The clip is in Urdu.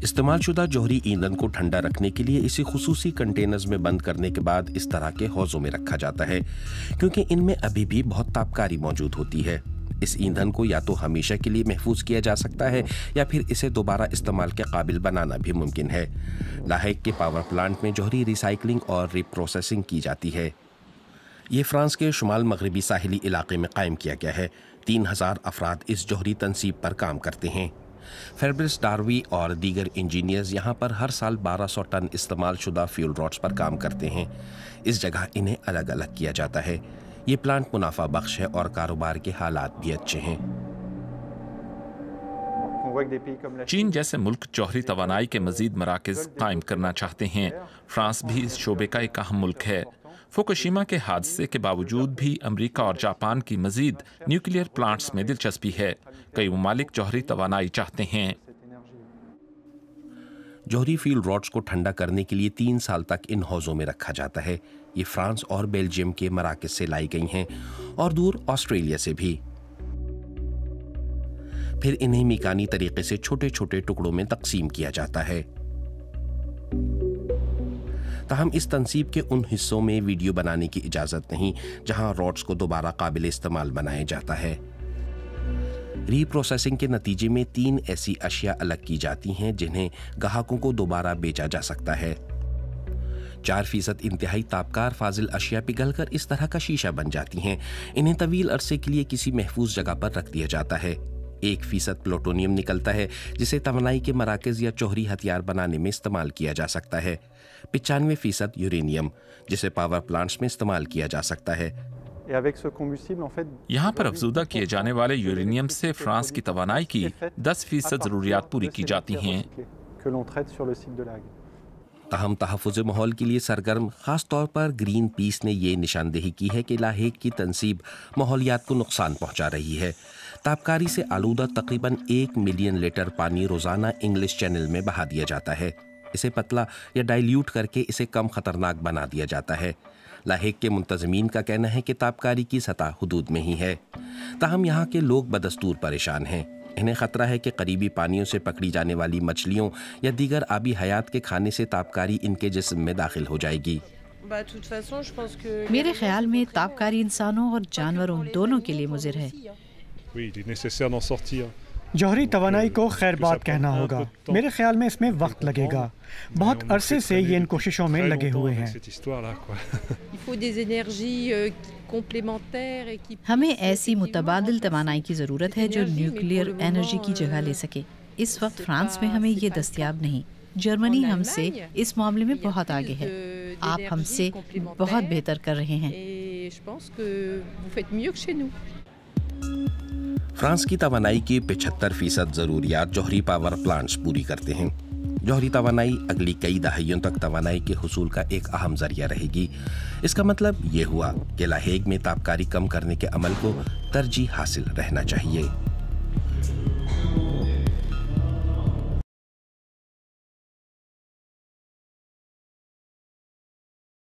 استعمال شدہ جوہری ایندھن کو ٹھنڈا رکھنے کے لیے اسے خصوصی کنٹینرز میں بند کرنے کے بعد اس طرح کے حوضوں میں رکھا جاتا ہے کیونکہ ان میں ابھی بھی بہت تابکاری موجود ہوتی ہے۔ اس ایندھن کو یا تو ہمیشہ کے لیے محفوظ کیا جا سکتا ہے یا پھر اسے دوبارہ استعمال کے قابل بنانا بھی ممکن ہے۔ لاہیگ کے پاور پلانٹ میں جوہری ریسائکلنگ اور ری پروسیسنگ کی جاتی ہے۔ یہ فرانس کے شمال مغربی ساحلی علاقے میں قائم کیا گیا ہے۔ 3000 افراد اس جوہری تنصیب پر کام کرتے ہیں۔ فیبرس ڈاروی اور دیگر انجینئرز یہاں پر ہر سال 1200 ٹن استعمال شدہ فیول راڈز پر کام کرتے ہیں۔ اس جگہ انہیں الگ الگ کیا جاتا ہے۔ یہ پلانٹ منافع بخش ہے اور کاروبار کے حالات بھی اچھے ہیں۔ چین جیسے ملک جوہری توانائی کے مزید مراکز قائم کرنا چاہتے ہیں۔ فرانس بھی اس شعبے کا ایک اہم ملک ہے۔ فوکوشیما کے حادثے کے باوجود بھی امریکہ اور جاپان کی مزید نیوکلیئر پلانٹس میں دلچسپی ہے۔ کئی ممالک جوہری توانائی چاہتے ہیں۔ جوہری فیول راڈز کو ٹھنڈا کرنے کے لیے 3 سال تک ان حوضوں میں رکھا جاتا ہے۔ یہ فرانس اور بیلجیم کے مراکز سے لائی گئی ہیں اور دور آسٹریلیا سے بھی۔ پھر انہیں میکانی طریقے سے چھوٹے چھوٹے ٹکڑوں میں تقسیم کیا جاتا ہے۔ تاہم اس تنصیب کے ان حصوں میں ویڈیو بنانے کی اجازت نہیں جہاں راڈز کو دوبارہ قابل استعمال بنایا جاتا ہے۔ ری پروسیسنگ کے نتیجے میں 3 ایسی اشیاء الگ کی جاتی ہیں جنہیں گاہکوں کو دوبارہ بیچا جا سکتا ہے۔ 4% انتہائی تابکار فاضل اشیاء پگھل کر اس طرح کا شیشہ بن جاتی ہیں۔ انہیں طویل عرصے کے لیے کسی محفوظ جگہ پر رکھ دیا جاتا ہے۔ 1% پلوٹونیم نکلتا ہے جسے توانائی کے مراکز یا جوہری ہتھیار بنانے میں استعمال کیا جا سکتا ہے۔ 95% یورینیم جسے پاور پلانٹس میں استعمال کیا جا سکتا ہے۔ یہاں پر افزودہ کیے جانے والے یورینیم سے فرانس کی توانائی کی 10% ضروریات پوری کی جاتی ہیں۔ تاہم تحفظ ماحول کے لیے سرگرم خاص طور پر گرین پیس نے یہ نشاندہی کی ہے کہ لاہیگ کی تنصیب ماحولیات کو نقصان پہنچا رہی ہے۔ تابکاری سے آلودہ تقریباً 1 ملین لیٹر پانی روزانہ انگلش چینل میں بہا دیا جاتا ہے۔ اسے پتلا یا ڈائلیوٹ کر کے اسے کم خطرناک بنا دیا جاتا ہے۔ لاہیگ کے منتظمین کا کہنا ہے کہ تابکاری کی سطح حدود میں ہی ہے، تاہم یہاں کے لوگ بدستور پریشان ہیں۔ انہیں خطرہ ہے کہ قریبی پانیوں سے پکڑی جانے والی مچھلیوں یا دیگر آبی حیات کے کھانے سے تابکاری ان کے جسم میں داخل ہو جائے گی۔ میرے خیال میں تابکاری انسانوں اور جانوروں دونوں کے لیے مضر ہے۔ جوہری توانائی کو خیر بات کہنا ہوگا۔ میرے خیال میں اس میں وقت لگے گا۔ بہت عرصے سے یہ ان کوششوں میں لگے ہوئے ہیں۔ ہمیں ایسی متبادل توانائی کی ضرورت ہے جو نیوکلیئر انرجی کی جگہ لے سکے۔ اس وقت فرانس میں ہمیں یہ دستیاب نہیں۔ جرمنی ہم سے اس معاملے میں بہت آگے ہے۔ آپ ہم سے بہت بہتر کر رہے ہیں۔ فرانس کی توانائی کی 75% ضروریات جوہری پاور پلانٹس پوری کرتے ہیں۔ جوہری توانائی اگلی کئی دہائیوں تک توانائی کے حصول کا ایک اہم ذریعہ رہے گی۔ اس کا مطلب یہ ہوا کہ لاہیگ میں تابکاری کم کرنے کے عمل کو ترجیح حاصل رہنا چاہیے۔